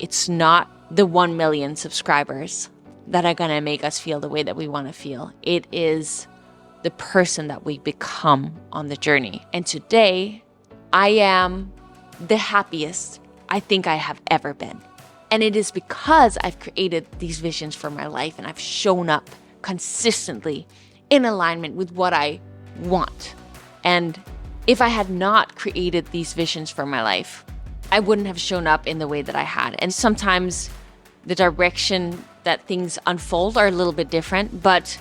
It's not the 1 million subscribers that are going to make us feel the way that we want to feel. It is the person that we become on the journey. And today, I am the happiest I think I have ever been. And it is because I've created these visions for my life and I've shown up consistently in alignment with what I want. And if I had not created these visions for my life, I wouldn't have shown up in the way that I had. And sometimes the direction that things unfold are a little bit different, but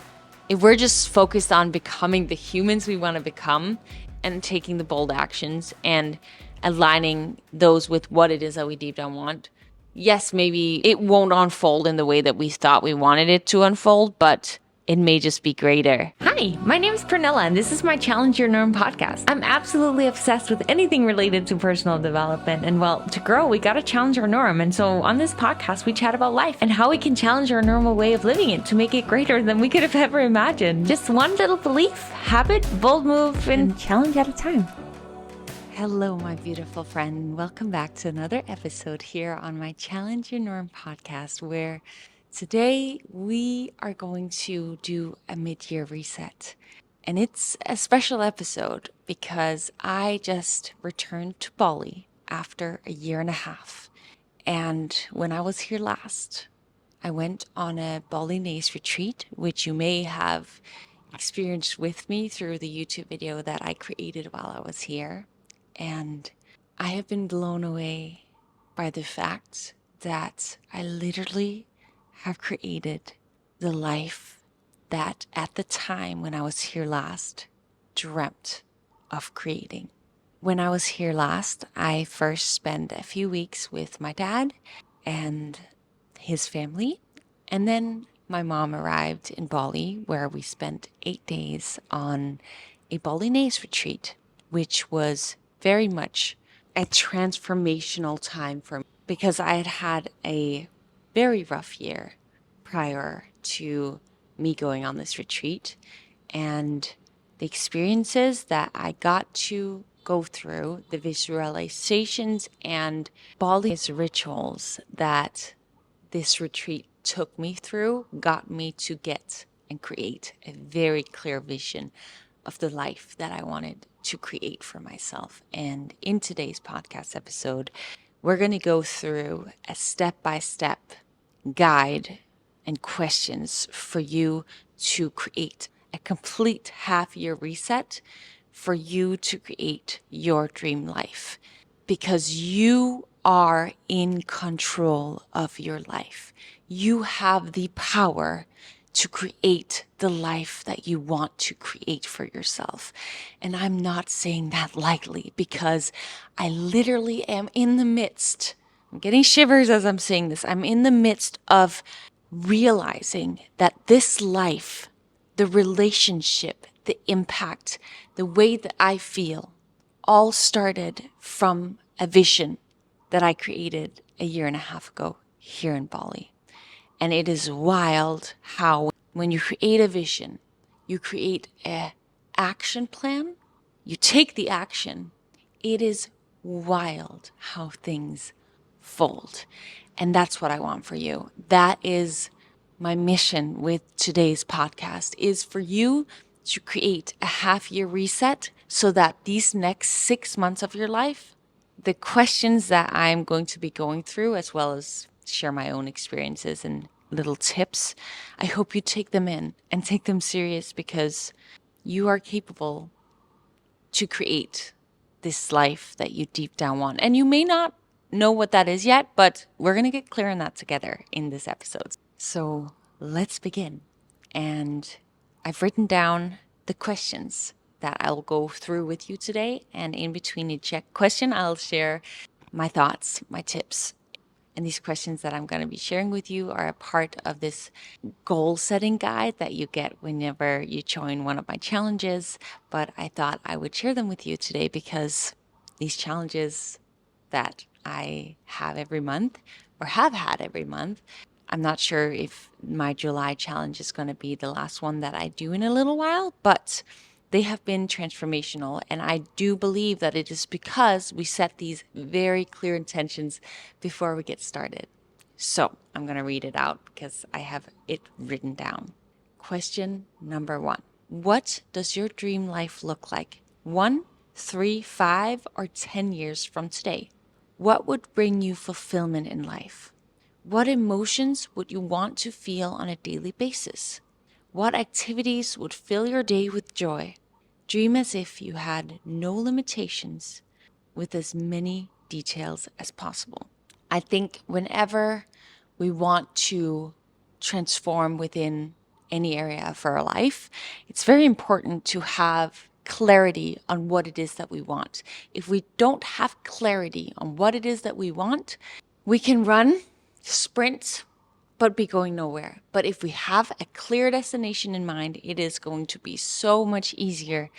if we're just focused on becoming the humans we want to become and taking the bold actions and aligning those with what it is that we deep down want, yes, maybe it won't unfold in the way that we thought we wanted it to unfold, but it may just be greater. Hi, my name is Pernilla, and this is my Challenge Your Norm podcast. I'm absolutely obsessed with anything related to personal development. And well, to grow, we got to challenge our norm. And so on this podcast, we chat about life and how we can challenge our normal way of living it to make it greater than we could have ever imagined. Just one little belief, habit, bold move, and challenge at a time. Hello, my beautiful friend. Welcome back to another episode here on my Challenge Your Norm podcast, where today we are going to do a mid-year reset. And it's a special episode because I just returned to Bali after a year and a half. And when I was here last, I went on a Balinese retreat, which you may have experienced with me through the YouTube video that I created while I was here. And I have been blown away by the fact that I literally have created the life that at the time when I was here last dreamt of creating. When I was here last, I first spent a few weeks with my dad and his family. And then my mom arrived in Bali, where we spent 8 days on a Balinese retreat, which was very much a transformational time for me because I had had a very rough year prior to me going on this retreat. And the experiences that I got to go through, the visualizations and Bali's rituals that this retreat took me through got me to get and create a very clear vision of the life that I wanted to create for myself. And in today's podcast episode, we're going to go through a step-by-step guide and questions for you to create a complete half-year reset for you to create your dream life, because you are in control of your life. You have the power to create the life that you want to create for yourself. And I'm not saying that lightly because I literally am in the midst, I'm getting shivers as I'm saying this, I'm in the midst of realizing that this life, the relationship, the impact, the way that I feel, all started from a vision that I created a year and a half ago here in Bali. And it is wild how when you create a vision, you create an action plan, you take the action, it is wild how things fold. And that's what I want for you. That is my mission with today's podcast, is for you to create a half-year reset so that these next 6 months of your life, the questions that I'm going to be going through, as well as share my own experiences and little tips, I hope you take them in and take them serious, because you are capable to create this life that you deep down want. And you may not know what that is yet, but we're going to get clear on that together in this episode. So let's begin. And I've written down the questions that I'll go through with you today. And in between each question, I'll share my thoughts, my tips. And these questions that I'm going to be sharing with you are a part of this goal setting guide that you get whenever you join one of my challenges. But I thought I would share them with you today because these challenges that I have every month, or have had every month, I'm not sure if my July challenge is going to be the last one that I do in a little while, but they have been transformational. And I do believe that it is because we set these very clear intentions before we get started. So I'm going to read it out because I have it written down. Question number 1. What does your dream life look like? 1, 3, 5, or 10 years from today? What would bring you fulfillment in life? What emotions would you want to feel on a daily basis? What activities would fill your day with joy? Dream as if you had no limitations, with as many details as possible. I think whenever we want to transform within any area of our life, it's very important to have clarity on what it is that we want. If we don't have clarity on what it is that we want, we can run, sprint, but be going nowhere. But if we have a clear destination in mind, it is going to be so much easier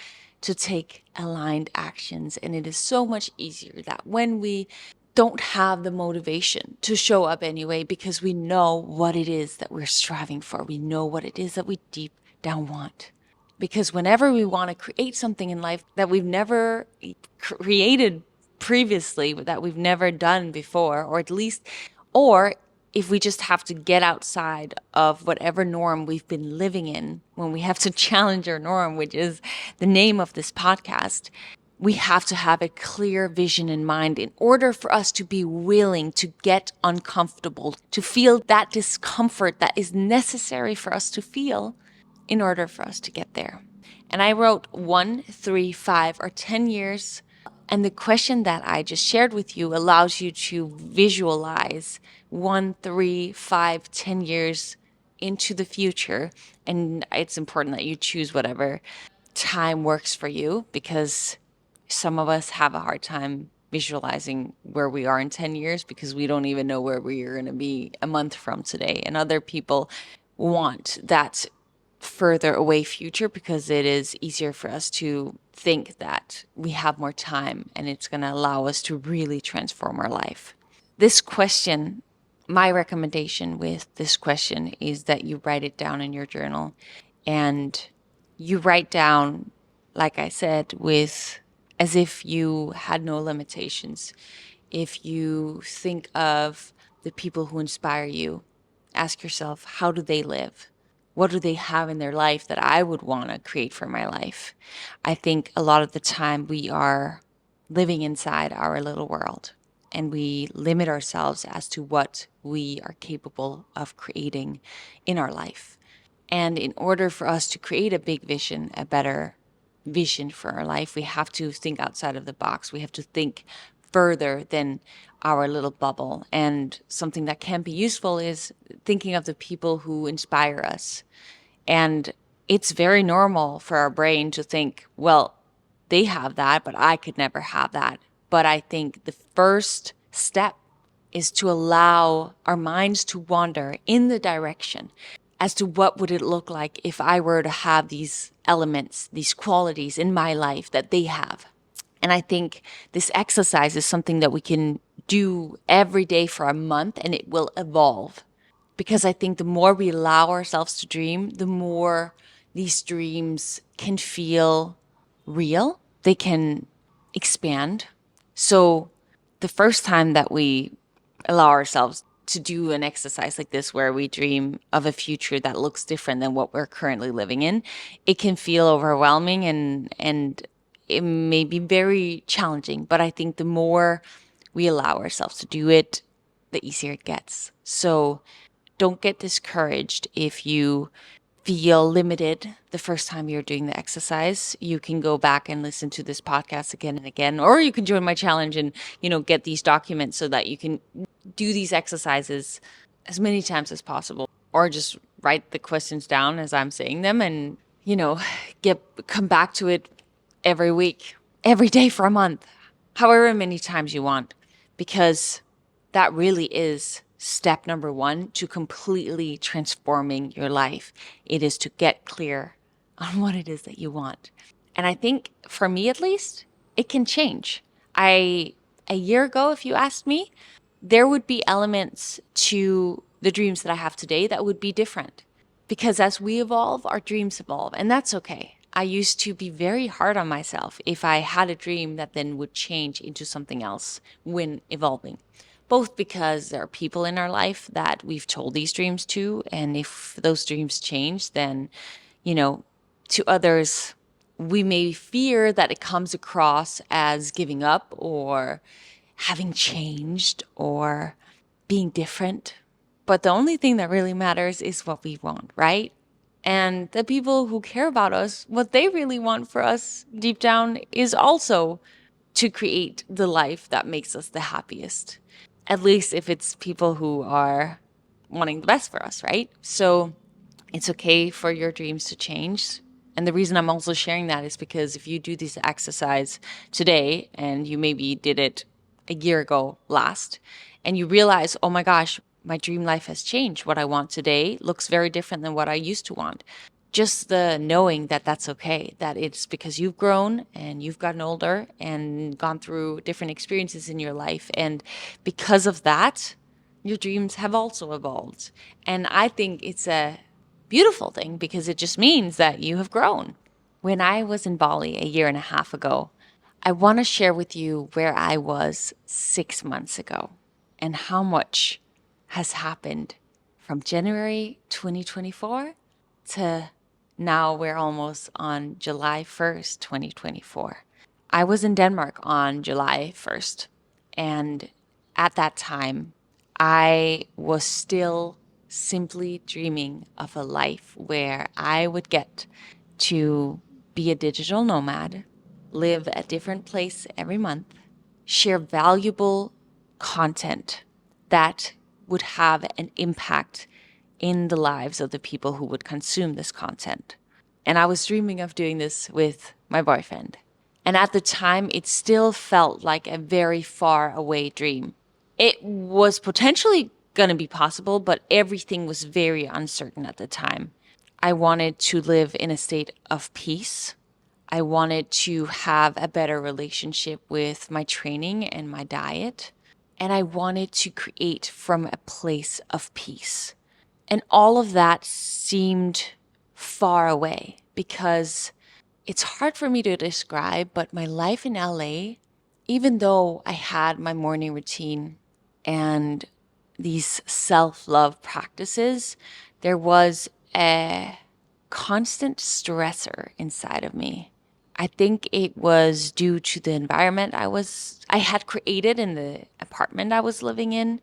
to take aligned actions. And it is so much easier that when we don't have the motivation to show up anyway, because we know what it is that we're striving for, we know what it is that we deep down want. Because whenever we want to create something in life that we've never created previously, that we've never done before, or at least, or if we just have to get outside of whatever norm we've been living in, when we have to challenge our norm, which is the name of this podcast, we have to have a clear vision in mind in order for us to be willing to get uncomfortable, to feel that discomfort that is necessary for us to feel in order for us to get there. And I wrote 1, 3, 5, or 10 years. And the question that I just shared with you allows you to visualize 1, 3, 5, 10 years into the future. And it's important that you choose whatever time works for you, because some of us have a hard time visualizing where we are in 10 years because we don't even know where we are going to be a month from today. And other people want that further away future because it is easier for us to think that we have more time and it's going to allow us to really transform our life. This question, my recommendation with this question is that you write it down in your journal, and you write down, like I said, with as if you had no limitations. If you think of the people who inspire you, ask yourself, how do they live? What do they have in their life that I would want to create for my life? I think a lot of the time we are living inside our little world, and we limit ourselves as to what we are capable of creating in our life. And in order for us to create a big vision, a better vision for our life, we have to think outside of the box. We have to think further than our little bubble. And something that can be useful is thinking of the people who inspire us. And it's very normal for our brain to think, well, they have that, but I could never have that. But I think the first step is to allow our minds to wander in the direction as to what would it look like if I were to have these elements, these qualities in my life that they have. And I think this exercise is something that we can do every day for a month, and it will evolve. Because I think the more we allow ourselves to dream, the more these dreams can feel real. They can expand. So the first time that we allow ourselves to do an exercise like this, where we dream of a future that looks different than what we're currently living in, it can feel overwhelming and it may be very challenging. But I think the more we allow ourselves to do it, the easier it gets. So don't get discouraged if you feel limited the first time you're doing the exercise. You can go back and listen to this podcast again and again, or you can join my challenge and, get these documents so that you can do these exercises as many times as possible, or just write the questions down as I'm saying them and, come back to it every week, every day for a month, however many times you want, because that really is step number 1 to completely transforming your life. It is to get clear on what it is that you want. And I think for me, at least, it can change. A year ago, if you asked me, there would be elements to the dreams that I have today that would be different, because as we evolve, our dreams evolve, and that's okay. I used to be very hard on myself if I had a dream that then would change into something else when evolving. Both because there are people in our life that we've told these dreams to, and if those dreams change, then, you know, to others, we may fear that it comes across as giving up or having changed or being different. But the only thing that really matters is what we want, right? And the people who care about us, what they really want for us deep down is also to create the life that makes us the happiest. At least if it's people who are wanting the best for us, right? So it's okay for your dreams to change. And the reason I'm also sharing that is because if you do this exercise today and you maybe did it a year ago last, and you realize, oh my gosh, my dream life has changed. What I want today looks very different than what I used to want. Just the knowing that that's okay, that it's because you've grown and you've gotten older and gone through different experiences in your life. And because of that, your dreams have also evolved. And I think it's a beautiful thing because it just means that you have grown. When I was in Bali a year and a half ago, I want to share with you where I was 6 months ago and how much has happened from January 2024 to now we're almost on July 1st, 2024. I was in Denmark on July 1st, and at that time, I was still simply dreaming of a life where I would get to be a digital nomad, live a different place every month, share valuable content that would have an impact in the lives of the people who would consume this content. And I was dreaming of doing this with my boyfriend. And at the time, it still felt like a very far away dream. It was potentially going to be possible, but everything was very uncertain at the time. I wanted to live in a state of peace. I wanted to have a better relationship with my training and my diet. And I wanted to create from a place of peace. And all of that seemed far away because it's hard for me to describe, but my life in LA, even though I had my morning routine and these self love practices, there was a constant stressor inside of me. I think it was due to the environment I had created in the apartment I was living in.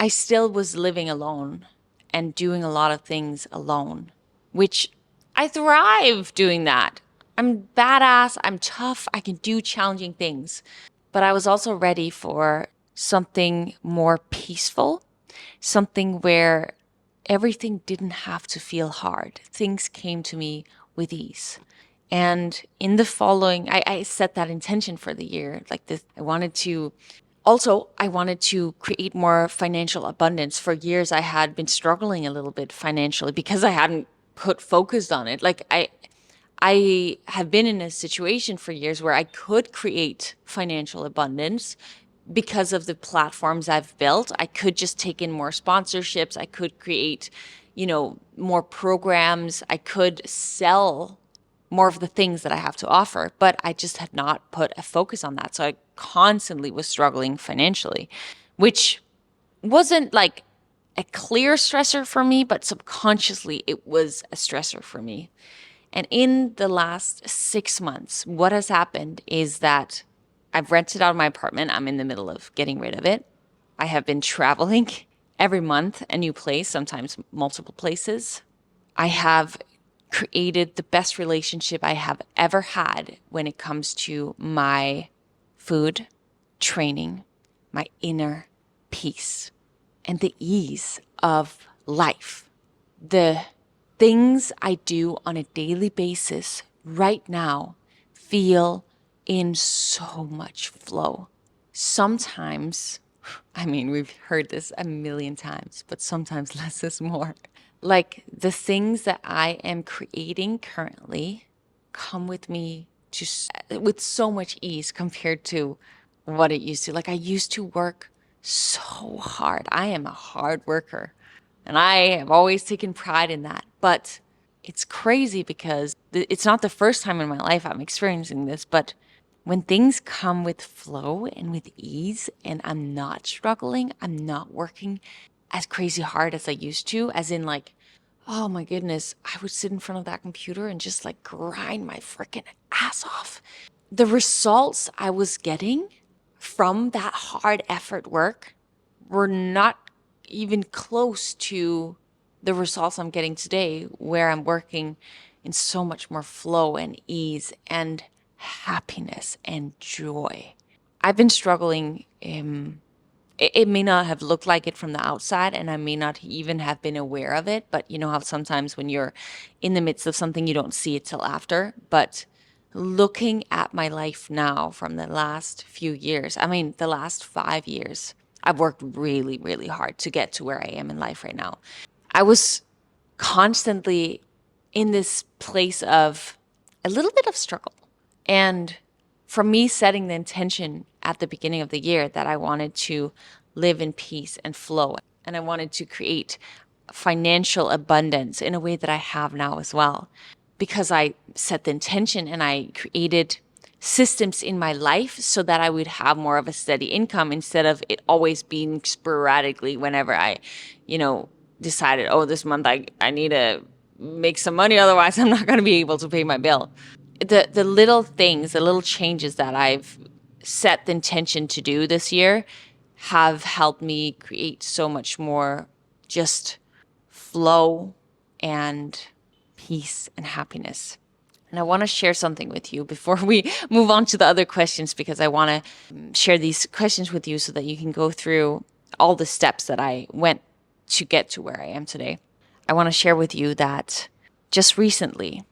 I still was living alone and doing a lot of things alone, which I thrive doing that. I'm badass, I'm tough, I can do challenging things. But I was also ready for something more peaceful, something where everything didn't have to feel hard. Things came to me with ease. And in the following, I set that intention for the year. Like this, I wanted to create more financial abundance. For years, I had been struggling a little bit financially because I hadn't put focus on it. I have been in a situation for years where I could create financial abundance because of the platforms I've built. I could just take in more sponsorships. I could create, more programs. I could sell more of the things that I have to offer, but I just had not put a focus on that. So I constantly was struggling financially, which wasn't like a clear stressor for me, but subconsciously it was a stressor for me. And in the last 6 months, what has happened is that I've rented out my apartment. I'm in the middle of getting rid of it. I have been traveling every month, a new place, sometimes multiple places. I have created the best relationship I have ever had when it comes to my food, training, my inner peace, and the ease of life. The things I do on a daily basis right now feel in so much flow. Sometimes, we've heard this a million times, but sometimes less is more. Like the things that I am creating currently come with me with so much ease compared to what it used to. Like I used to work so hard. I am a hard worker and I have always taken pride in that. But it's crazy because it's not the first time in my life I'm experiencing this, but when things come with flow and with ease and I'm not struggling, I'm not working as crazy hard as I used to, as in like, oh my goodness, I would sit in front of that computer and just like grind my freaking ass off. The results I was getting from that hard effort work were not even close to the results I'm getting today, where I'm working in so much more flow and ease and happiness and joy. I've been struggling. It may not have looked like it from the outside, and I may not even have been aware of it. But you know how sometimes when you're in the midst of something, you don't see it till after. But looking at my life now from the last few years, I mean, the last 5 years, I've worked really, really hard to get to where I am in life right now. I was constantly in this place of a little bit of struggle. And for me, setting the intention at the beginning of the year that I wanted to live in peace and flow, and I wanted to create financial abundance in a way that I have now as well, because I set the intention and I created systems in my life so that I would have more of a steady income instead of it always being sporadically whenever I, you know, decided, oh, this month I need to make some money, otherwise I'm not going to be able to pay my bill. The little things, the little changes that I've set the intention to do this year have helped me create so much more just flow and peace and happiness. And I want to share something with you before we move on to the other questions, because I want to share these questions with you so that you can go through all the steps that I went to get to where I am today. I want to share with you that just recently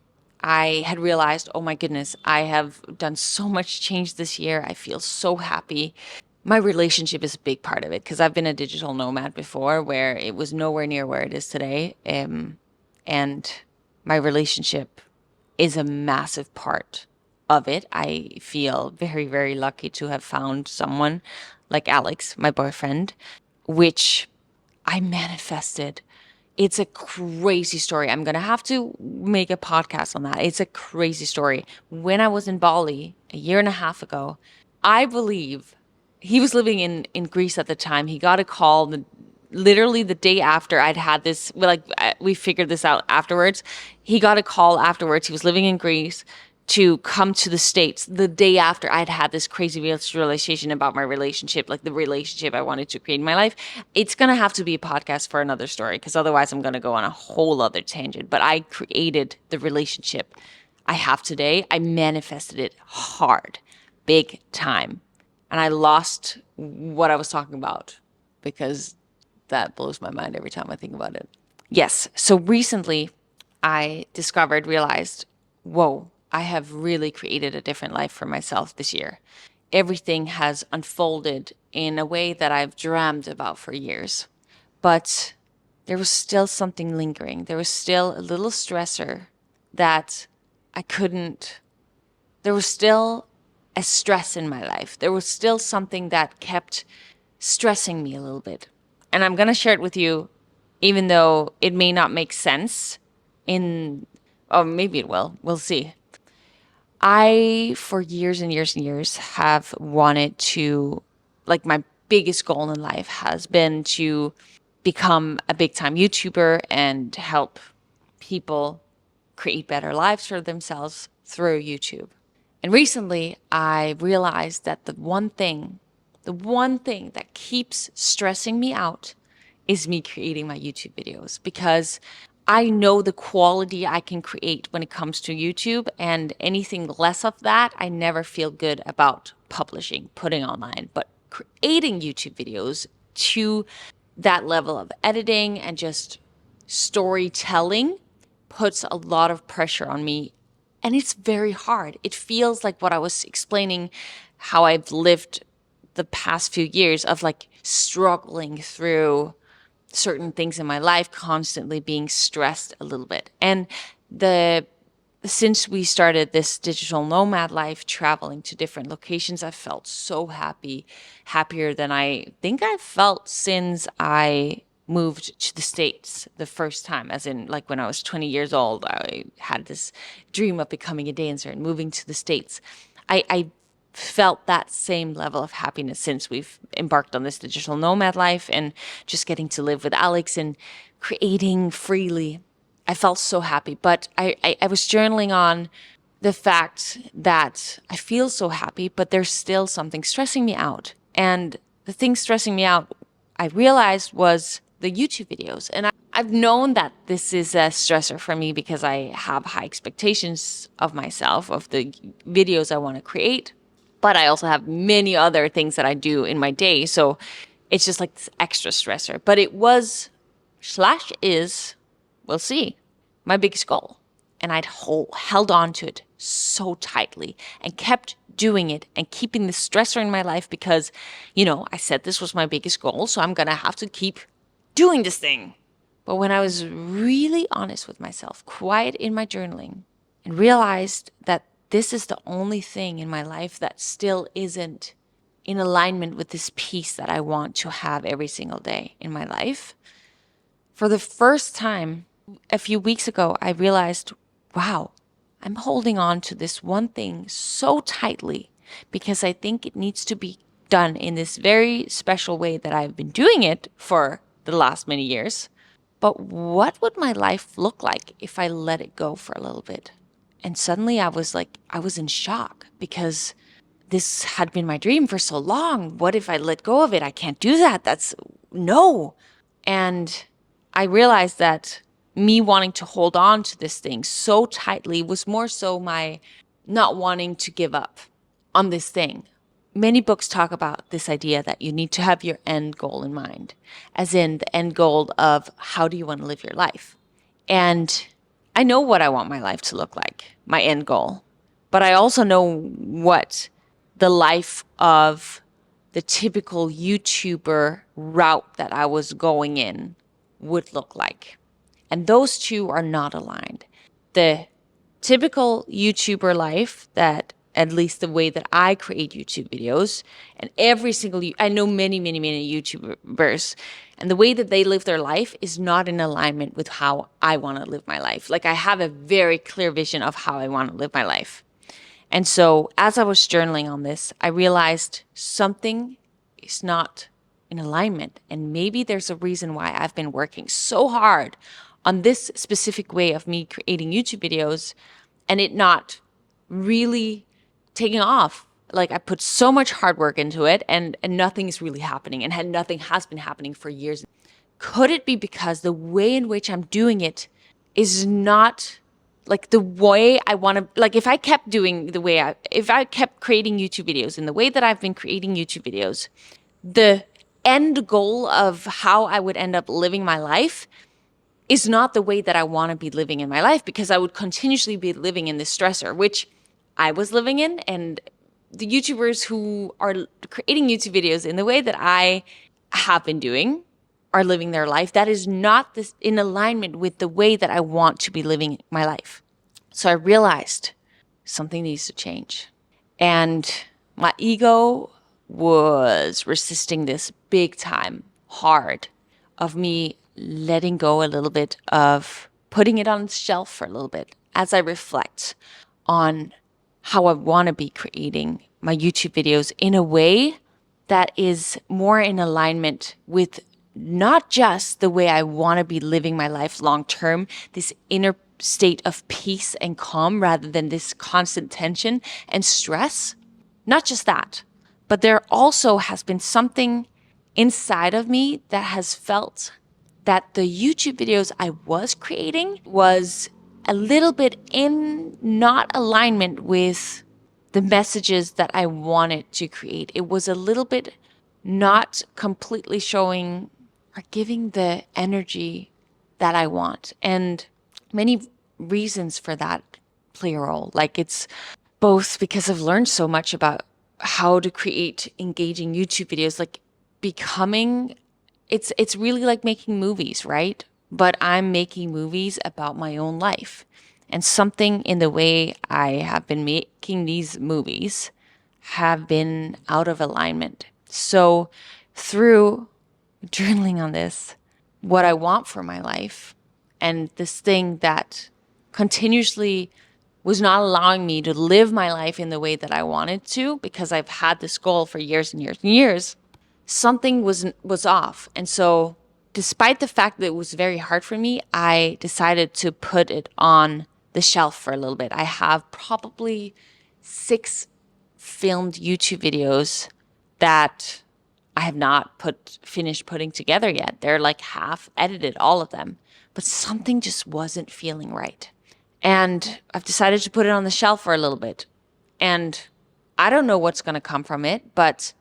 I had realized, oh my goodness, I have done so much change this year. I feel so happy. My relationship is a big part of it because I've been a digital nomad before where it was nowhere near where it is today. And my relationship is a massive part of it. I feel very, very lucky to have found someone like Alex, my boyfriend, which I manifested. It's a crazy story. I'm going to have to make a podcast on that. It's a crazy story. When I was in Bali a year and a half ago, I believe he was living in Greece at the time. He got a call literally the day after I'd had this, we figured this out afterwards. He got a call afterwards. He was living in Greece to come to the States the day after I'd had this crazy realization about my relationship, like the relationship I wanted to create in my life. It's going to have to be a podcast for another story because otherwise I'm going to go on a whole other tangent. But I created the relationship I have today. I manifested it hard, big time. And I lost what I was talking about because that blows my mind every time I think about it. Yes. So recently I realized, whoa, I have really created a different life for myself this year. Everything has unfolded in a way that I've dreamed about for years. But there was still something lingering. There was still a little stressor that I couldn't, there was still a stress in my life. There was still something that kept stressing me a little bit. And I'm going to share it with you, even though it may not make sense or maybe it will. We'll see. I, for years and years and years, have wanted to, like, my biggest goal in life has been to become a big time YouTuber and help people create better lives for themselves through YouTube. And recently, I realized that the one thing that keeps stressing me out is me creating my YouTube videos, because I know the quality I can create when it comes to YouTube, and anything less of that, I never feel good about publishing, putting online. But creating YouTube videos to that level of editing and just storytelling puts a lot of pressure on me. And it's very hard. It feels like what I was explaining, how I've lived the past few years of like struggling through certain things in my life, constantly being stressed a little bit. And since we started this digital nomad life, traveling to different locations, I felt so happy, happier than I think I've felt since I moved to the States the first time, as in like when I was 20 years old, I had this dream of becoming a dancer and moving to the States. I felt that same level of happiness since we've embarked on this digital nomad life and just getting to live with Alex and creating freely. I felt so happy, but I was journaling on the fact that I feel so happy, but there's still something stressing me out. And the thing stressing me out, I realized, was the YouTube videos. And I've known that this is a stressor for me because I have high expectations of myself, of the videos I want to create. But I also have many other things that I do in my day. So it's just like this extra stressor. But it was, slash is, we'll see, my biggest goal. And I'd held on to it so tightly and kept doing it and keeping the stressor in my life because, I said this was my biggest goal. So I'm going to have to keep doing this thing. But when I was really honest with myself, quiet in my journaling, and realized that this is the only thing in my life that still isn't in alignment with this peace that I want to have every single day in my life, for the first time a few weeks ago, I realized, wow, I'm holding on to this one thing so tightly because I think it needs to be done in this very special way that I've been doing it for the last many years. But what would my life look like if I let it go for a little bit? And suddenly I was in shock because this had been my dream for so long. What if I let go of it? I can't do that. No. And I realized that me wanting to hold on to this thing so tightly was more so my not wanting to give up on this thing. Many books talk about this idea that you need to have your end goal in mind, as in the end goal of how do you want to live your life. And I know what I want my life to look like, my end goal, but I also know what the life of the typical YouTuber route that I was going in would look like. And those two are not aligned. The typical YouTuber life, that at least the way that I create YouTube videos, and I know many, many, many YouTubers, and the way that they live their life is not in alignment with how I want to live my life. Like I have a very clear vision of how I want to live my life. And so as I was journaling on this, I realized something is not in alignment. And maybe there's a reason why I've been working so hard on this specific way of me creating YouTube videos and it not really taking off. Like I put so much hard work into it and nothing is really happening and nothing has been happening for years. Could it be because the way in which I'm doing it is not like the way I want to, like if I kept creating YouTube videos in the way that I've been creating YouTube videos, the end goal of how I would end up living my life is not the way that I want to be living in my life, because I would continuously be living in this stressor, which I was living in. And the YouTubers who are creating YouTube videos in the way that I have been doing are living their life. That is not in alignment with the way that I want to be living my life. So I realized something needs to change. And my ego was resisting this big time, hard, of me letting go a little bit, of putting it on the shelf for a little bit as I reflect on how I want to be creating my YouTube videos in a way that is more in alignment with not just the way I want to be living my life long term, this inner state of peace and calm rather than this constant tension and stress. Not just that, but there also has been something inside of me that has felt that the YouTube videos I was creating was a little bit in not alignment with the messages that I wanted to create. It was a little bit not completely showing or giving the energy that I want. And many reasons for that play a role. Like it's both because I've learned so much about how to create engaging YouTube videos, like it's really like making movies, right? But I'm making movies about my own life. And something in the way I have been making these movies have been out of alignment. So through journaling on this, what I want for my life, and this thing that continuously was not allowing me to live my life in the way that I wanted to, because I've had this goal for years and years and years, something was off. And so despite the fact that it was very hard for me, I decided to put it on the shelf for a little bit. I have probably 6 filmed YouTube videos that I have not finished putting together yet. They're like half edited, all of them. But something just wasn't feeling right. And I've decided to put it on the shelf for a little bit. And I don't know what's going to come from it, but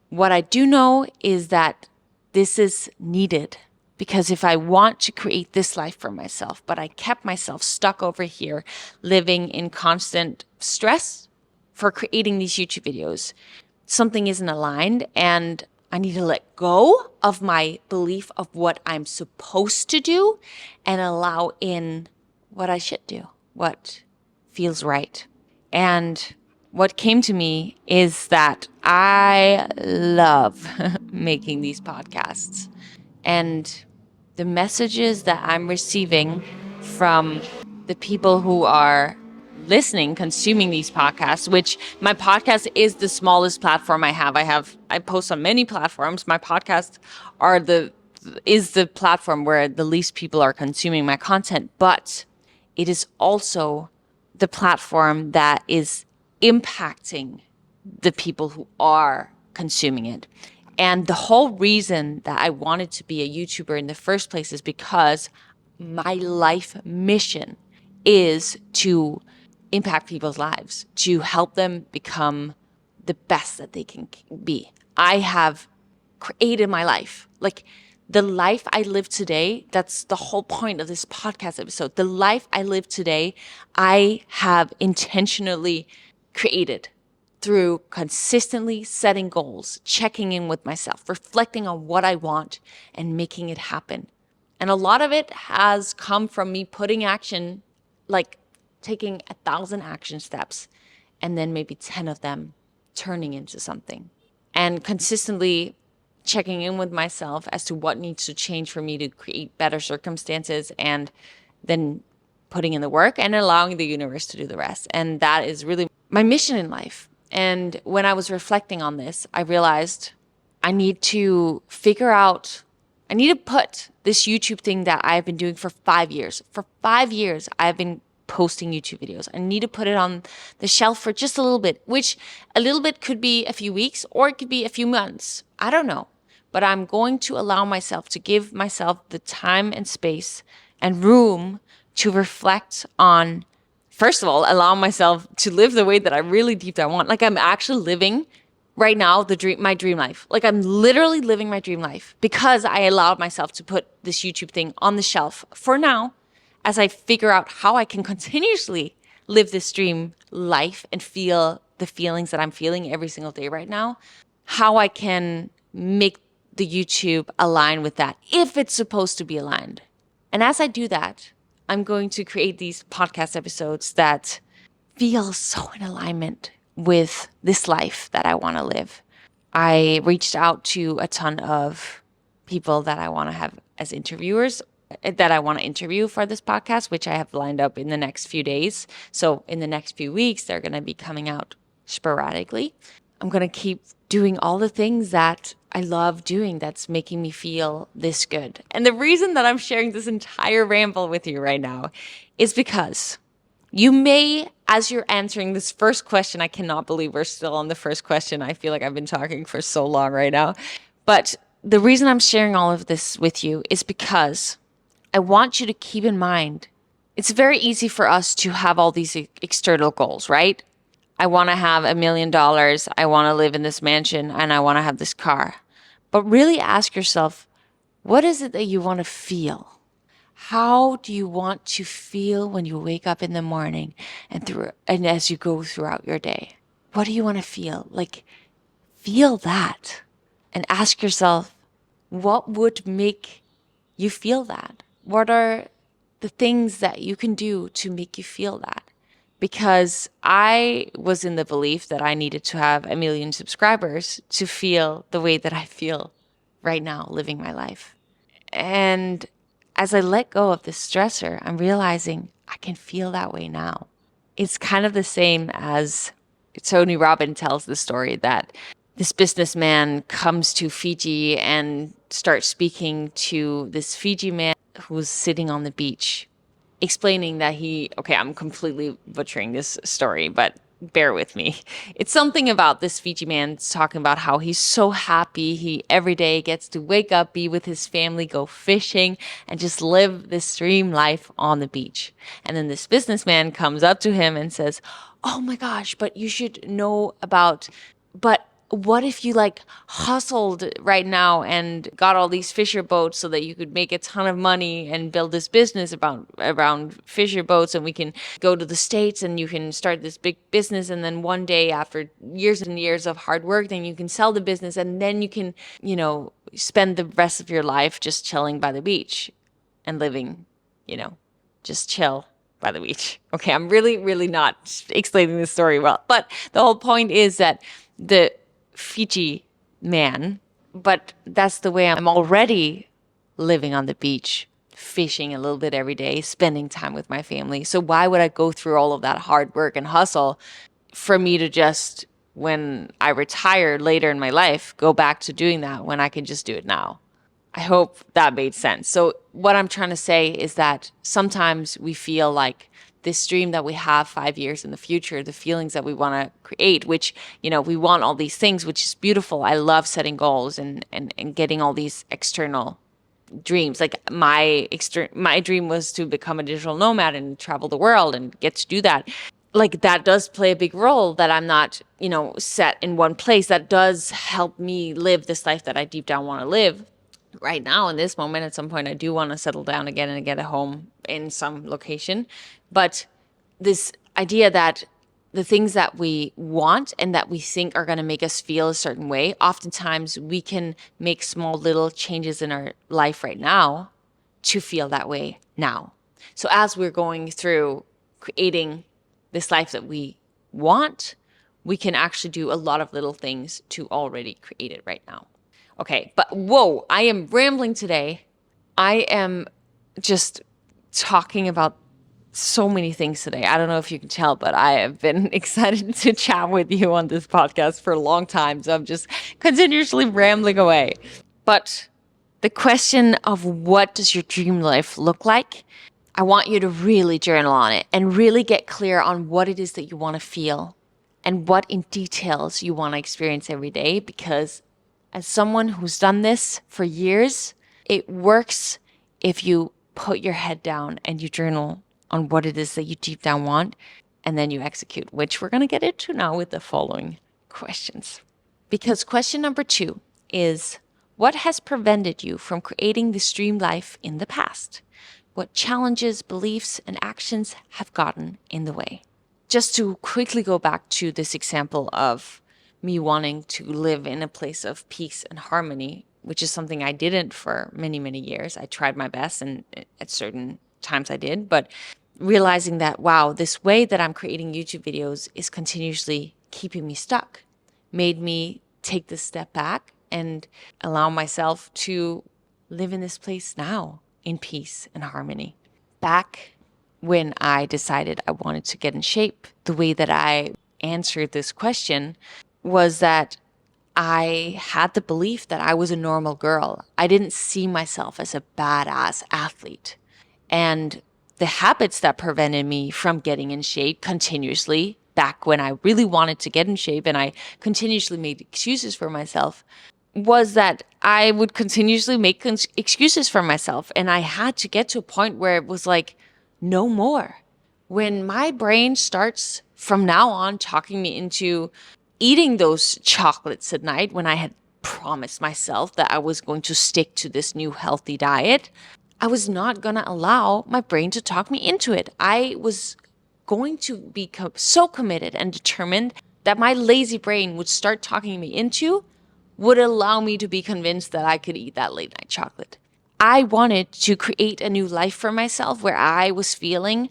what I do know is that this is needed, because if I want to create this life for myself, but I kept myself stuck over here living in constant stress for creating these YouTube videos, something isn't aligned, and I need to let go of my belief of what I'm supposed to do and allow in what I should do, what feels right. And what came to me is that I love making these podcasts, and the messages that I'm receiving from the people who are listening, consuming these podcasts, which my podcast is the smallest platform I have. I post on many platforms. My podcasts is the platform where the least people are consuming my content, but it is also the platform that is impacting the people who are consuming it. And the whole reason that I wanted to be a YouTuber in the first place is because my life mission is to impact people's lives, to help them become the best that they can be. I have created my life. Like, the life I live today, that's the whole point of this podcast episode. The life I live today, I have intentionally created through consistently setting goals, checking in with myself, reflecting on what I want, and making it happen. And a lot of it has come from me putting action, like taking 1,000 action steps, and then maybe 10 of them turning into something. And consistently checking in with myself as to what needs to change for me to create better circumstances, and then putting in the work and allowing the universe to do the rest. And that is really my mission in life. And when I was reflecting on this, I realized I need to I need to put this YouTube thing that I've been doing for 5 years. For 5 years, I've been posting YouTube videos. I need to put it on the shelf for just a little bit, which a little bit could be a few weeks or it could be a few months. I don't know. But I'm going to allow myself to give myself the time and space and room to reflect on, first of all, allow myself to live the way that I really deep down want. Like, I'm actually living right now my dream life. Like, I'm literally living my dream life because I allowed myself to put this YouTube thing on the shelf for now, as I figure out how I can continuously live this dream life and feel the feelings that I'm feeling every single day right now, how I can make the YouTube align with that, if it's supposed to be aligned. And as I do that, I'm going to create these podcast episodes that feel so in alignment with this life that I want to live. I reached out to a ton of people that I want to have as interviewers, that I want to interview for this podcast, which I have lined up in the next few days. So in the next few weeks, they're going to be coming out sporadically. I'm going to keep doing all the things that I love doing that's making me feel this good. And the reason that I'm sharing this entire ramble with you right now is because you may, as you're answering this first question, I cannot believe we're still on the first question. I feel like I've been talking for so long right now. But the reason I'm sharing all of this with you is because I want you to keep in mind, it's very easy for us to have all these external goals, right? I want to have $1 million. I want to live in this mansion and I want to have this car. But really ask yourself, what is it that you want to feel? How do you want to feel when you wake up in the morning and as you go throughout your day? What do you want to feel? Like, feel that and ask yourself, what would make you feel that? What are the things that you can do to make you feel that? Because I was in the belief that I needed to have 1 million subscribers to feel the way that I feel right now living my life. And as I let go of the stressor, I'm realizing I can feel that way now. It's kind of the same as Tony Robbins tells the story that this businessman comes to Fiji and starts speaking to this Fiji man who's sitting on the beach, explaining that okay, I'm completely butchering this story, but bear with me. It's something about this Fiji man talking about how he's so happy. He every day gets to wake up, be with his family, go fishing, and just live this dream life on the beach. And then this businessman comes up to him and says, "Oh my gosh, but you should know about, but what if you like hustled right now and got all these fisher boats so that you could make a ton of money and build this business around fisher boats, and we can go to the States and you can start this big business, and then one day after years and years of hard work, then you can sell the business, and then you can, spend the rest of your life just chilling by the beach and living, just chill by the beach." Okay, I'm really, really not explaining this story well, but the whole point is that the Fiji man, but that's the way I'm already living on the beach, fishing a little bit every day, spending time with my family. So why would I go through all of that hard work and hustle for me to just, when I retire later in my life, go back to doing that when I can just do it now? I hope that made sense. So what I'm trying to say is that sometimes we feel like this dream that we have 5 years in the future, the feelings that we want to create, which, we want all these things, which is beautiful. I love setting goals and getting all these external dreams. Like my dream was to become a digital nomad and travel the world and get to do that. Like that does play a big role, that I'm not, set in one place. That does help me live this life that I deep down want to live. Right now, in this moment, at some point, I do want to settle down again and get a home in some location. But this idea that the things that we want and that we think are going to make us feel a certain way, oftentimes we can make small little changes in our life right now to feel that way now. So as we're going through creating this life that we want, we can actually do a lot of little things to already create it right now. Okay, but whoa, I am rambling today. I am just talking about so many things today. I don't know if you can tell, but I have been excited to chat with you on this podcast for a long time. So I'm just continuously rambling away. But the question of what does your dream life look like? I want you to really journal on it and really get clear on what it is that you want to feel and what in details you want to experience every day, because as someone who's done this for years, it works if you put your head down and you journal on what it is that you deep down want, and then you execute, which we're going to get into now with the following questions. Because question number 2 is, what has prevented you from creating this dream life in the past? What challenges, beliefs, and actions have gotten in the way? Just to quickly go back to this example of me wanting to live in a place of peace and harmony, which is something I didn't for many, many years. I tried my best, and at certain times I did, but realizing that, wow, this way that I'm creating YouTube videos is continuously keeping me stuck, made me take this step back and allow myself to live in this place now in peace and harmony. Back when I decided I wanted to get in shape, the way that I answered this question was that I had the belief that I was a normal girl. I didn't see myself as a badass athlete. And the habits that prevented me from getting in shape continuously, back when I really wanted to get in shape and I continuously made excuses for myself, was that I would continuously make excuses for myself. And I had to get to a point where it was like, no more. When my brain starts from now on talking me into eating those chocolates at night, when I had promised myself that I was going to stick to this new healthy diet, I was not going to allow my brain to talk me into it. I was going to be so committed and determined that my lazy brain would start talking me into would allow me to be convinced that I could eat that late night chocolate. I wanted to create a new life for myself where I was feeling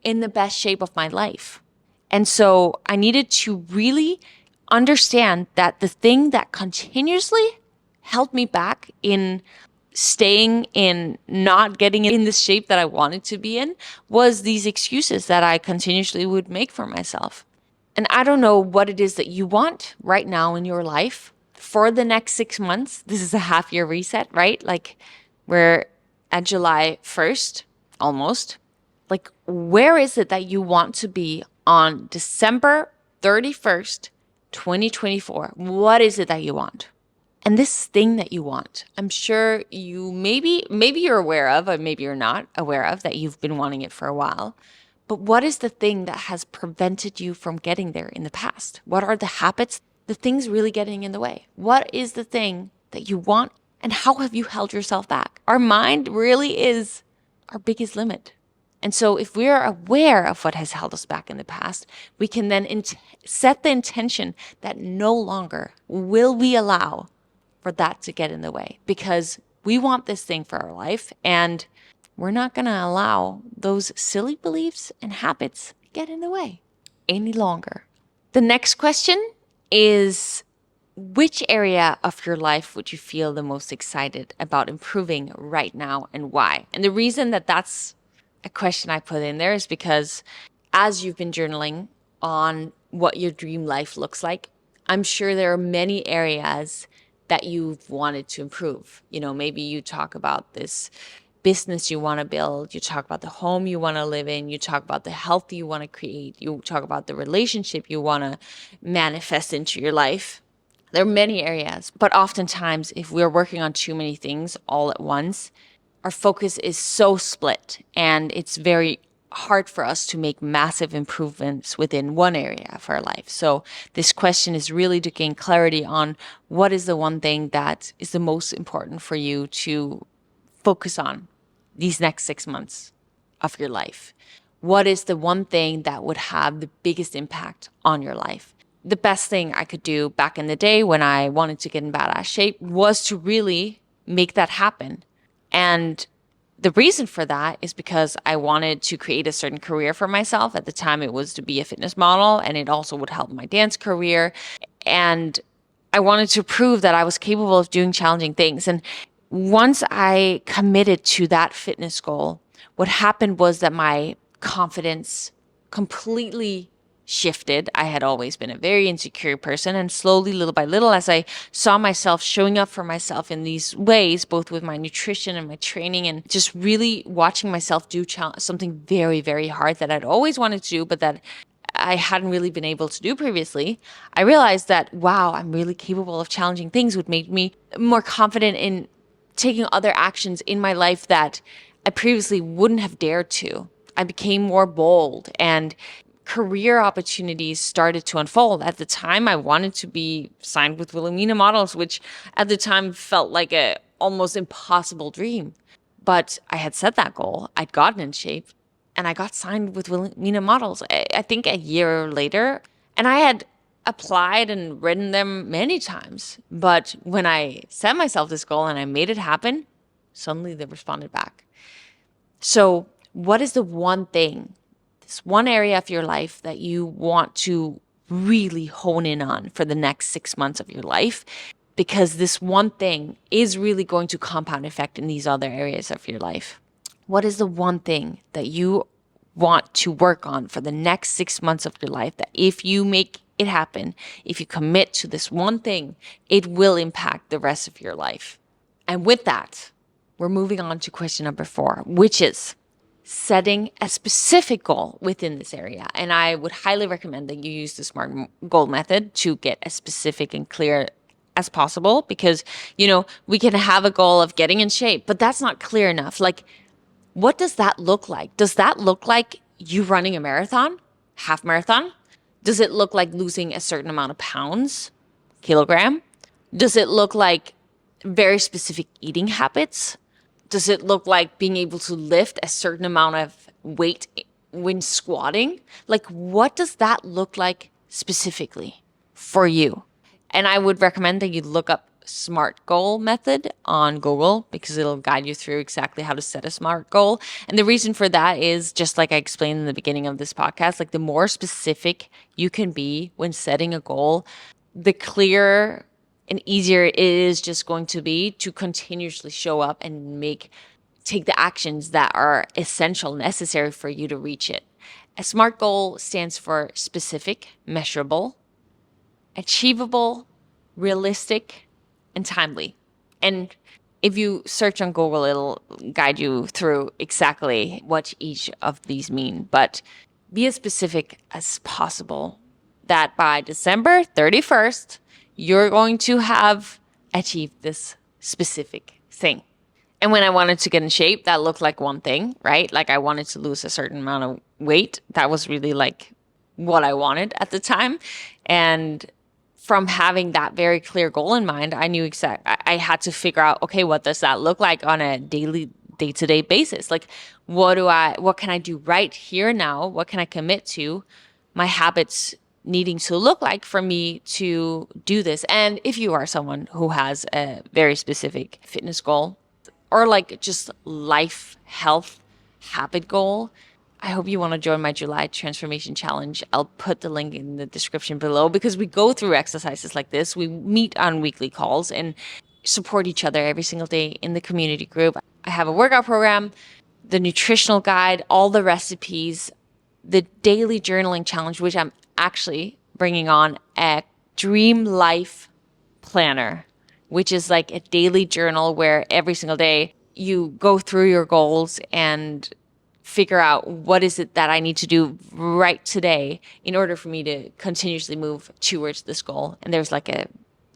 in the best shape of my life. And so I needed to really understand that the thing that continuously held me back in staying in not getting in the shape that I wanted to be in was these excuses that I continuously would make for myself. And I don't know what it is that you want right now in your life for the next 6 months. This is a half year reset, right? Like we're at July 1st, almost. Like, where is it that you want to be on December 31st, 2024? What is it that you want? And this thing that you want, I'm sure you maybe you're aware of, or maybe you're not aware of, that you've been wanting it for a while. But what is the thing that has prevented you from getting there in the past? What are the habits, the things really getting in the way? What is the thing that you want, and how have you held yourself back? Our mind really is our biggest limit. And so if we are aware of what has held us back in the past, we can then set the intention that no longer will we allow for that to get in the way, because we want this thing for our life, and we're not going to allow those silly beliefs and habits get in the way any longer. The next question is, which area of your life would you feel the most excited about improving right now, and why? And the reason that that's a question I put in there is because as you've been journaling on what your dream life looks like, I'm sure there are many areas that you've wanted to improve. Maybe you talk about this business you want to build, you talk about the home you want to live in, you talk about the health you want to create, you talk about the relationship you want to manifest into your life. There are many areas, but oftentimes if we're working on too many things all at once, our focus is so split, and it's very hard for us to make massive improvements within one area of our life. So this question is really to gain clarity on what is the one thing that is the most important for you to focus on these next 6 months of your life. What is the one thing that would have the biggest impact on your life? The best thing I could do back in the day when I wanted to get in badass shape was to really make that happen. And the reason for that is because I wanted to create a certain career for myself. At the time, it was to be a fitness model, and it also would help my dance career. And I wanted to prove that I was capable of doing challenging things. And once I committed to that fitness goal, what happened was that my confidence completely shifted. I had always been a very insecure person, and slowly, little by little, as I saw myself showing up for myself in these ways, both with my nutrition and my training, and just really watching myself do something very, very hard that I'd always wanted to do, but that I hadn't really been able to do previously, I realized that, wow, I'm really capable of challenging things, would make me more confident in taking other actions in my life that I previously wouldn't have dared to. I became more bold, and career opportunities started to unfold. At the time, I wanted to be signed with Wilhelmina Models, which at the time felt like a almost impossible dream. But I had set that goal. I'd gotten in shape, and I got signed with Wilhelmina Models, I think a year later. And I had applied and written them many times. But when I set myself this goal and I made it happen, suddenly they responded back. So what is the one thing, this one area of your life that you want to really hone in on for the next 6 months of your life? Because this one thing is really going to compound effect in these other areas of your life. What is the one thing that you want to work on for the next 6 months of your life, that if you make it happen, if you commit to this one thing, it will impact the rest of your life? And with that, we're moving on to question number 4, which is setting a specific goal within this area. And I would highly recommend that you use the SMART goal method to get as specific and clear as possible, because, we can have a goal of getting in shape, but that's not clear enough. Like, what does that look like? Does that look like you running a marathon, half marathon? Does it look like losing a certain amount of pounds, kilogram? Does it look like very specific eating habits? Does it look like being able to lift a certain amount of weight when squatting? Like, what does that look like specifically for you? And I would recommend that you look up SMART goal method on Google, because it'll guide you through exactly how to set a SMART goal. And the reason for that is, just like I explained in the beginning of this podcast, like, the more specific you can be when setting a goal, the clearer and easier it is just going to be to continuously show up and take the actions that are essential, necessary for you to reach it. A SMART goal stands for specific, measurable, achievable, realistic, and timely. And if you search on Google, it'll guide you through exactly what each of these mean. But be as specific as possible that by December 31st, you're going to have achieved this specific thing. And when I wanted to get in shape, that looked like one thing, right? Like I wanted to lose a certain amount of weight. That was really like what I wanted at the time. And from having that very clear goal in mind, I knew I had to figure out, okay, what does that look like on a daily, day-to-day basis? Like, what can I do right here now? What can I commit to my habits needing to look like for me to do this? And if you are someone who has a very specific fitness goal or like just life, health, habit goal, I hope you want to join my July Transformation Challenge. I'll put the link in the description below because we go through exercises like this. We meet on weekly calls and support each other every single day in the community group. I have a workout program, the nutritional guide, all the recipes, the daily journaling challenge, which I'm actually bringing on a dream life planner, which is like a daily journal where every single day you go through your goals and figure out what is it that I need to do right today in order for me to continuously move towards this goal. And there's like a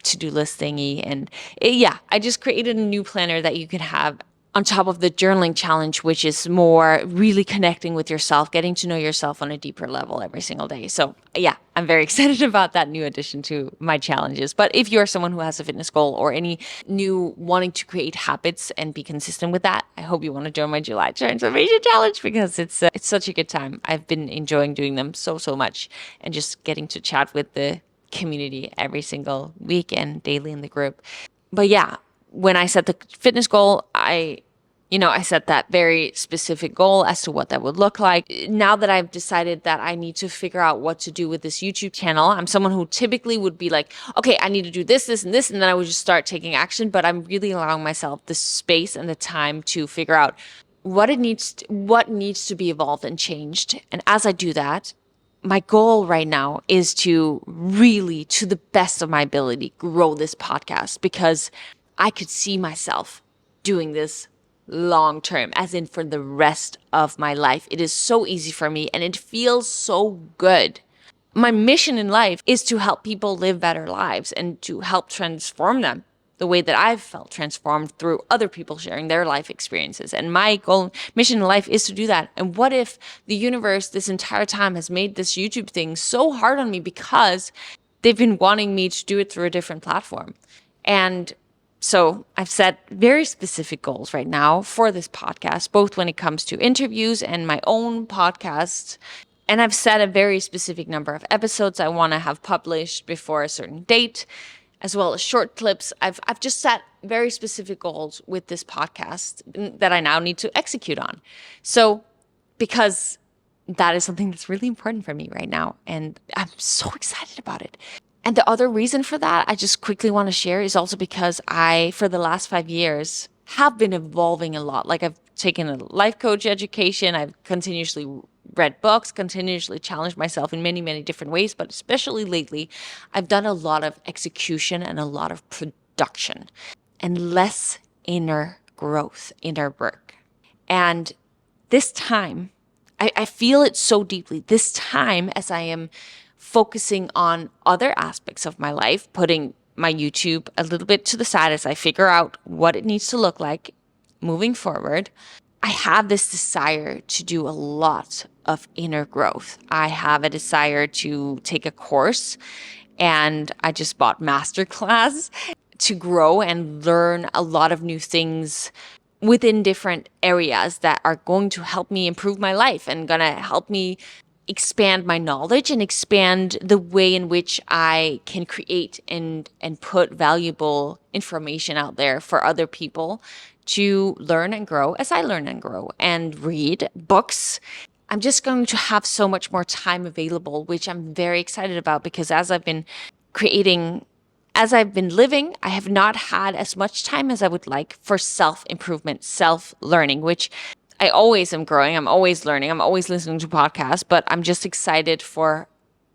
to-do list thingy. And I just created a new planner that you can have on top of the journaling challenge, which is more really connecting with yourself, getting to know yourself on a deeper level every single day. So yeah, I'm very excited about that new addition to my challenges. But if you're someone who has a fitness goal or any new wanting to create habits and be consistent with that, I hope you want to join my July Transformation Challenge because it's such a good time. I've been enjoying doing them so much and just getting to chat with the community every single week and daily in the group. But yeah, when I set the fitness goal, I set that very specific goal as to what that would look like. Now that I've decided that I need to figure out what to do with this YouTube channel, I'm someone who typically would be like, okay, I need to do this, and this, and then I would just start taking action. But I'm really allowing myself the space and the time to figure out what needs to be evolved and changed. And as I do that, my goal right now is to really, to the best of my ability, grow this podcast because I could see myself doing this long term, as in for the rest of my life. It is so easy for me and it feels so good. My mission in life is to help people live better lives and to help transform them the way that I've felt transformed through other people sharing their life experiences. And my mission in life is to do that. And what if the universe this entire time has made this YouTube thing so hard on me because they've been wanting me to do it through a different platform? And so I've set very specific goals right now for this podcast, both when it comes to interviews and my own podcast. And I've set a very specific number of episodes I want to have published before a certain date, as well as short clips. I've just set very specific goals with this podcast that I now need to execute on. So because that is something that's really important for me right now, and I'm so excited about it. And the other reason for that, I just quickly want to share, is also because I, for the last 5 years, have been evolving a lot. Like I've taken a life coach education. I've continuously read books, continuously challenged myself in many, many different ways. But especially lately, I've done a lot of execution and a lot of production and less inner growth, inner work. And this time, I feel it so deeply. This time, as I am focusing on other aspects of my life, putting my YouTube a little bit to the side as I figure out what it needs to look like moving forward, I have this desire to do a lot of inner growth. I have a desire to take a course, and I just bought Masterclass to grow and learn a lot of new things within different areas that are going to help me improve my life and gonna help me expand my knowledge and expand the way in which I can create and put valuable information out there for other people to learn and grow as I learn and grow and read books. I'm just going to have so much more time available, which I'm very excited about because as I've been creating as I've been living, I have not had as much time as I would like for self-improvement, self-learning, which I always am growing. I'm always learning. I'm always listening to podcasts, but I'm just excited for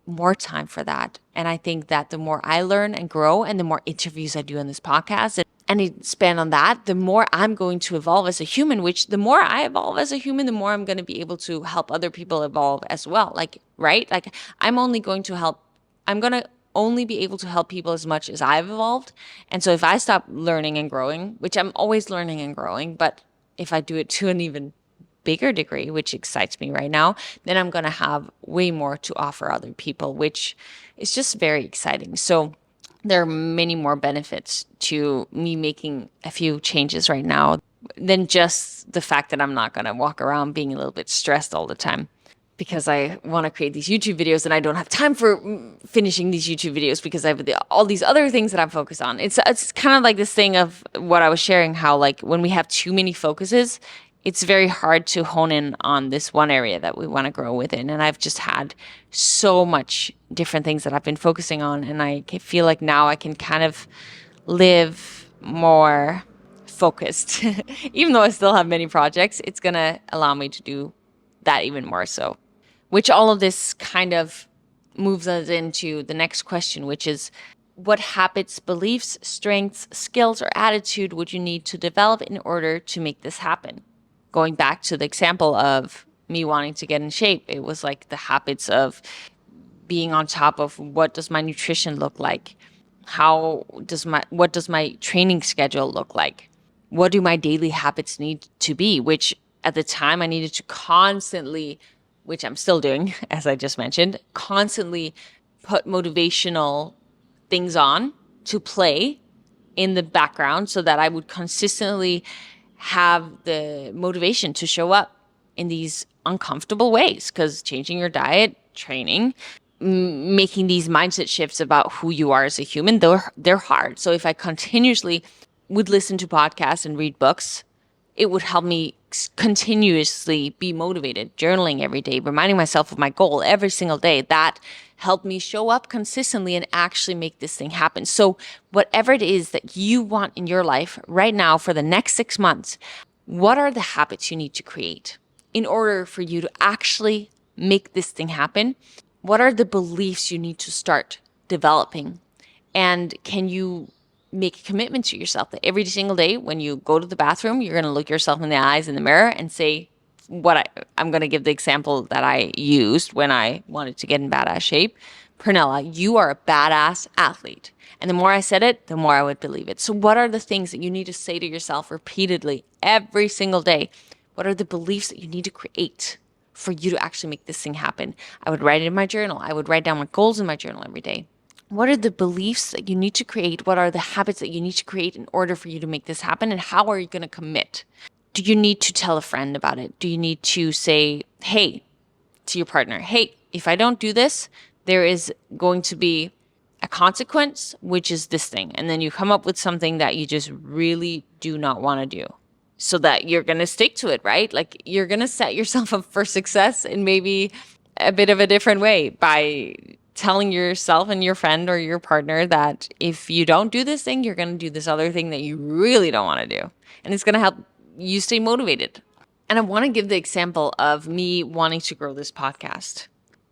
more time for that. And I think that the more I learn and grow and the more interviews I do on this podcast and expand on that, the more I'm going to evolve as a human, which the more I evolve as a human, the more I'm going to be able to help other people evolve as well. Like, right? Like I'm going to only be able to help people as much as I've evolved. And so if I stop learning and growing, which I'm always learning and growing, but if I do it to an even bigger degree, which excites me right now, then I'm going to have way more to offer other people, which is just very exciting. So there are many more benefits to me making a few changes right now than just the fact that I'm not going to walk around being a little bit stressed all the time because I want to create these YouTube videos and I don't have time for finishing these YouTube videos because I have all these other things that I'm focused on. It's kind of like this thing of what I was sharing, how like when we have too many focuses, it's very hard to hone in on this one area that we want to grow within. And I've just had so much different things that I've been focusing on. And I feel like now I can kind of live more focused. Even though I still have many projects, it's going to allow me to do that even more so. Which all of this kind of moves us into the next question, which is what habits, beliefs, strengths, skills, or attitude would you need to develop in order to make this happen? Going back to the example of me wanting to get in shape, it was like the habits of being on top of what does my nutrition look like? What does my training schedule look like? What do my daily habits need to be? Which at the time I needed to constantly, which I'm still doing, as I just mentioned, constantly put motivational things on to play in the background so that I would consistently have the motivation to show up in these uncomfortable ways, because changing your diet, training, making these mindset shifts about who you are as a human, they're hard. So if I continuously would listen to podcasts and read books, it would help me continuously be motivated, journaling every day, reminding myself of my goal every single day. That helped me show up consistently and actually make this thing happen. So whatever it is that you want in your life right now for the next 6 months, what are the habits you need to create in order for you to actually make this thing happen? What are the beliefs you need to start developing? And can you make a commitment to yourself that every single day when you go to the bathroom, you're going to look yourself in the eyes in the mirror and say, I'm going to give the example that I used when I wanted to get in badass shape. Pernilla, you are a badass athlete. And the more I said it, the more I would believe it. So what are the things that you need to say to yourself repeatedly every single day? What are the beliefs that you need to create for you to actually make this thing happen? I would write it in my journal. I would write down my goals in my journal every day. What are the beliefs that you need to create? What are the habits that you need to create in order for you to make this happen? And how are you going to commit? Do you need to tell a friend about it? Do you need to say, hey, to your partner, hey, if I don't do this, there is going to be a consequence, which is this thing. And then you come up with something that you just really do not want to do so that you're going to stick to it, right? Like you're going to set yourself up for success in maybe a bit of a different way by telling yourself and your friend or your partner that if you don't do this thing, you're going to do this other thing that you really don't want to do. And it's going to help you stay motivated. And I want to give the example of me wanting to grow this podcast.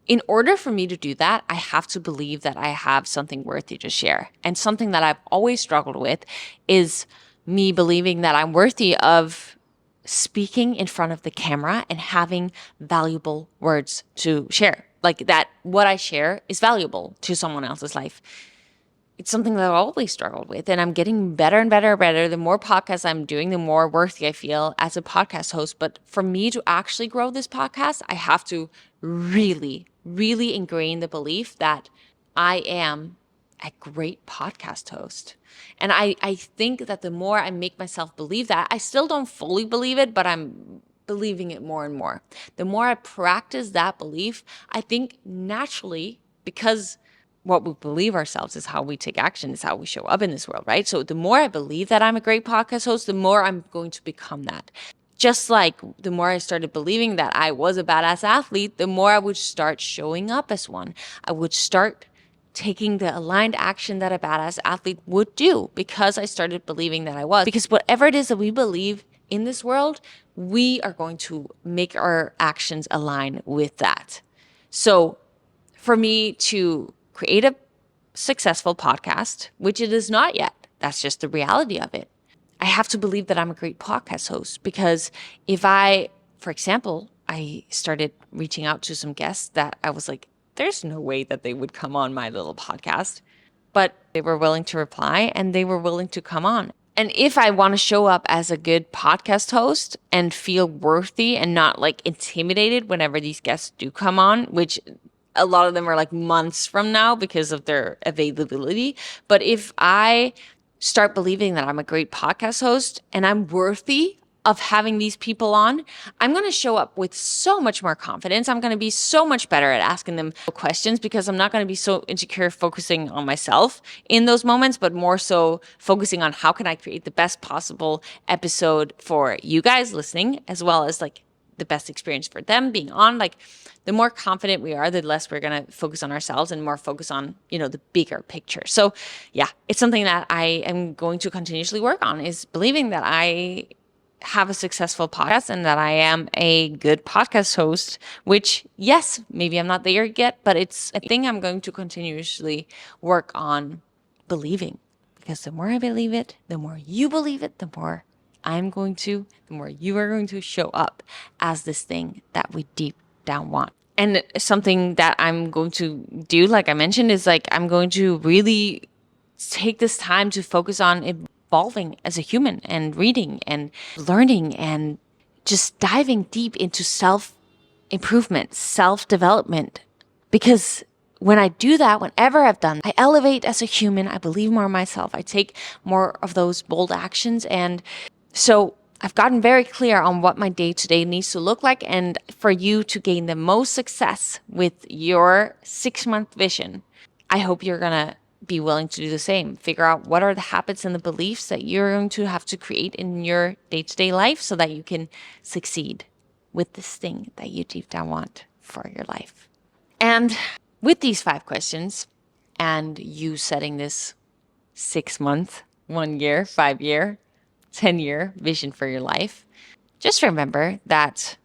In order for me to do that, I have to believe that I have something worthy to share. And something that I've always struggled with is me believing that I'm worthy of speaking in front of the camera and having valuable words to share. Like that what I share is valuable to someone else's life. It's something that I've always struggled with, and I'm getting better and better and better. The more podcasts I'm doing, the more worthy I feel as a podcast host. But for me to actually grow this podcast, I have to really, really ingrain the belief that I am a great podcast host. And I think that the more I make myself believe that, I still don't fully believe it, but I'm believing it more and more. The more I practice that belief, I think naturally, because what we believe ourselves is how we take action, is how we show up in this world, right? So the more I believe that I'm a great podcast host, the more I'm going to become that. Just like the more I started believing that I was a badass athlete, the more I would start showing up as one. I would start taking the aligned action that a badass athlete would do, because I started believing that I was. Because whatever it is that we believe in this world, we are going to make our actions align with that. So for me to create a successful podcast, which it is not yet, that's just the reality of it, I have to believe that I'm a great podcast host. Because if I, for example, I started reaching out to some guests that I was like, there's no way that they would come on my little podcast, but they were willing to reply and they were willing to come on. And if I want to show up as a good podcast host and feel worthy and not like intimidated whenever these guests do come on, which a lot of them are like months from now because of their availability. But if I start believing that I'm a great podcast host and I'm worthy of having these people on, I'm going to show up with so much more confidence. I'm going to be so much better at asking them questions, because I'm not going to be so insecure focusing on myself in those moments, but more so focusing on how can I create the best possible episode for you guys listening, as well as like the best experience for them being on. Like, the more confident we are, the less we're going to focus on ourselves and more focus on, the bigger picture. So yeah, it's something that I am going to continuously work on, is believing that I have a successful podcast and that I am a good podcast host, which, yes, maybe I'm not there yet, but it's a thing I'm going to continuously work on believing. Because the more I believe it, the more you believe it, the more the more you are going to show up as this thing that we deep down want. And something that I'm going to do, like I mentioned, is like I'm going to really take this time to focus on evolving as a human and reading and learning and just diving deep into self-improvement, self-development. Because when I do that, whenever I've done, I elevate as a human, I believe more in myself, I take more of those bold actions. And so I've gotten very clear on what my day-to-day needs to look like. And for you to gain the most success with your 6-month vision, I hope you're going to be willing to do the same. Figure out what are the habits and the beliefs that you're going to have to create in your day-to-day life so that you can succeed with this thing that you deep down want for your life. And with these 5 questions and you setting this 6-month, 1 year, 5-year, 10-year vision for your life, just remember that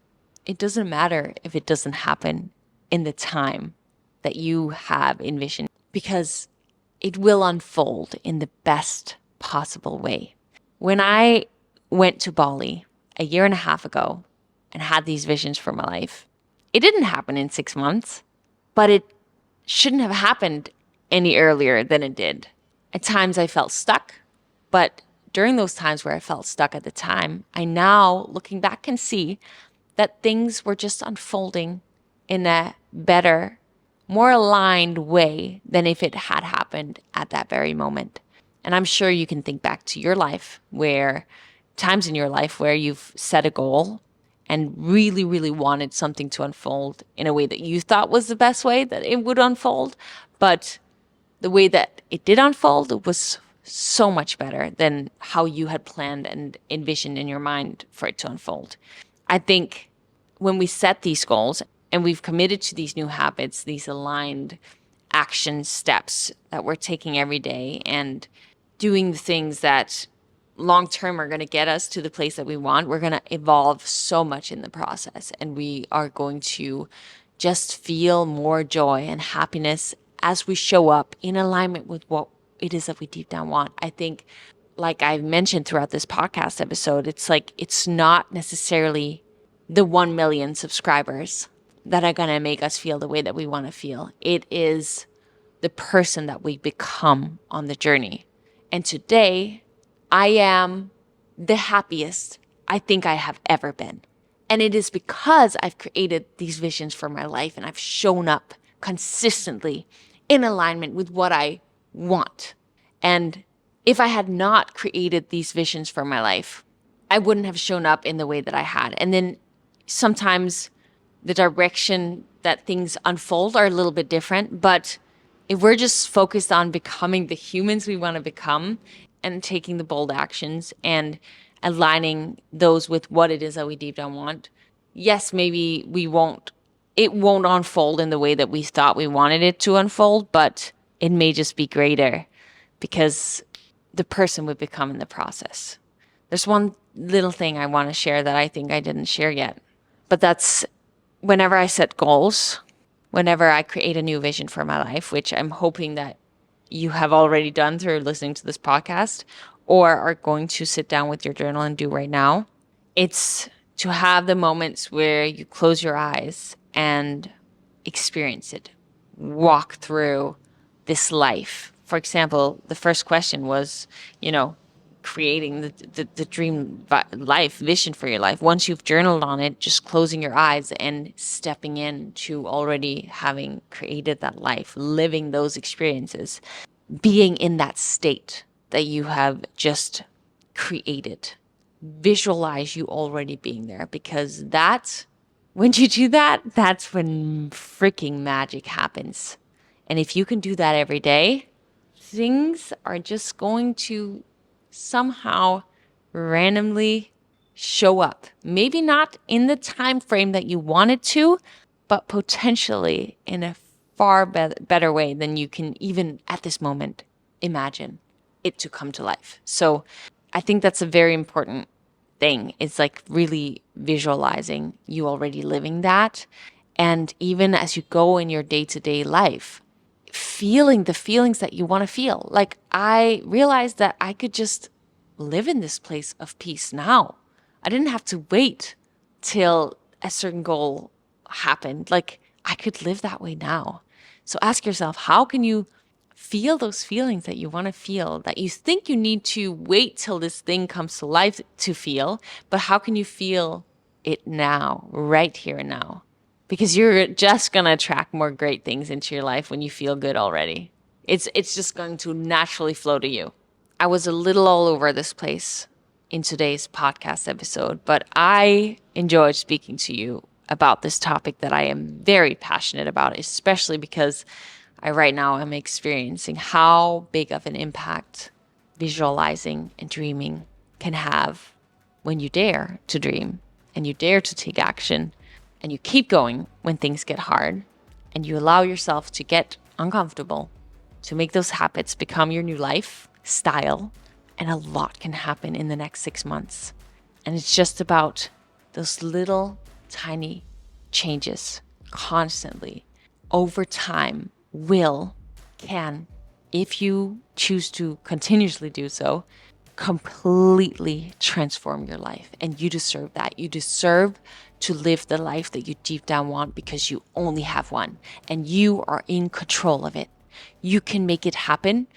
it doesn't matter if it doesn't happen in the time that you have envisioned, because it will unfold in the best possible way. When I went to Bali a year and a half ago and had these visions for my life, it didn't happen in 6 months, but it shouldn't have happened any earlier than it did. At times I felt stuck, but during those times where I felt stuck at the time, I now, looking back, can see that things were just unfolding in a better, more aligned way than if it had happened at that very moment. And I'm sure you can think back to your life, where times in your life where you've set a goal and really, really wanted something to unfold in a way that you thought was the best way that it would unfold. But the way that it did unfold was so much better than how you had planned and envisioned in your mind for it to unfold. I think when we set these goals and we've committed to these new habits, these aligned action steps that we're taking every day and doing the things that long term are going to get us to the place that we want, we're going to evolve so much in the process. And we are going to just feel more joy and happiness as we show up in alignment with what it is that we deep down want. I think, like I've mentioned throughout this podcast episode, it's not necessarily the 1 million subscribers that are going to make us feel the way that we want to feel. It is the person that we become on the journey. And today, I am the happiest I think I have ever been. And it is because I've created these visions for my life and I've shown up consistently in alignment with what I want. And if I had not created these visions for my life, I wouldn't have shown up in the way that I had. And then sometimes the direction that things unfold are a little bit different. But if we're just focused on becoming the humans we want to become and taking the bold actions and aligning those with what it is that we deep down want, yes, maybe it won't unfold in the way that we thought we wanted it to unfold, but It may just be greater because the person we become in the process. There's one little thing I want to share that I think I didn't share yet, but that's whenever I set goals, whenever I create a new vision for my life, which I'm hoping that you have already done through listening to this podcast or are going to sit down with your journal and do right now, it's to have the moments where you close your eyes and experience it, walk through this life. For example, the first question was, creating the dream life vision for your life. Once you've journaled on it, just closing your eyes and stepping into already having created that life, living those experiences, being in that state that you have just created. Visualize you already being there, because when you do that, that's when freaking magic happens. And if you can do that every day, things are just going to somehow randomly show up. Maybe not in the time frame that you wanted to, but potentially in a far better way than you can even at this moment imagine it to come to life. So I think that's a very important thing. It's like really visualizing you already living that. And even as you go in your day-to-day life, feeling the feelings that you want to feel. Like I realized that I could just live in this place of peace now. I didn't have to wait till a certain goal happened. Like I could live that way now. So ask yourself, how can you feel those feelings that you want to feel, that you think you need to wait till this thing comes to life to feel, but how can you feel it now, right here and now? Because you're just going to attract more great things into your life when you feel good already. It's just going to naturally flow to you. I was a little all over this place in today's podcast episode, but I enjoyed speaking to you about this topic that I am very passionate about, especially because I right now am experiencing how big of an impact visualizing and dreaming can have when you dare to dream and you dare to take action and you keep going when things get hard and you allow yourself to get uncomfortable, to make those habits become your new life style. And a lot can happen in the next 6 months. And it's just about those little tiny changes constantly over time can, if you choose to continuously do so, completely transform your life. And you deserve that. You deserve to live the life that you deep down want, because you only have one and you are in control of it. You can make it happen.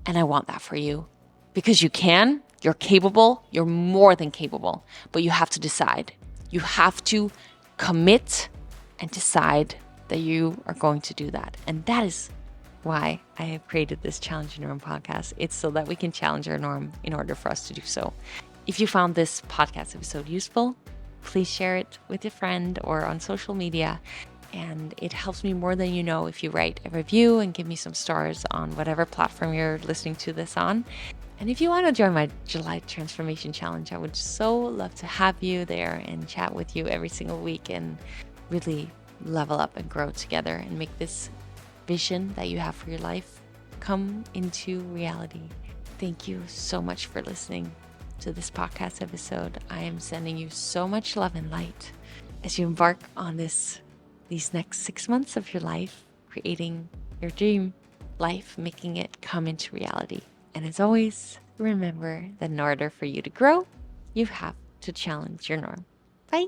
And I want that for you, because you can, you're capable, you're more than capable, but you have to decide. You have to commit and decide that you are going to do that. And that is why I have created this Challenge Your Norm podcast. It's so that we can challenge our norm in order for us to do so. If you found this podcast episode useful, please share it with a friend or on social media. And it helps me more than you know if you write a review and give me some stars on whatever platform you're listening to this on. And if you want to join my July Transformation Challenge, I would so love to have you there and chat with you every single week and really level up and grow together and make this vision that you have for your life come into reality. Thank you so much for listening to this podcast episode. I am sending you so much love and light as you embark on these next 6 months of your life, creating your dream life, making it come into reality. And as always, remember that in order for you to grow, you have to challenge your norm. Bye.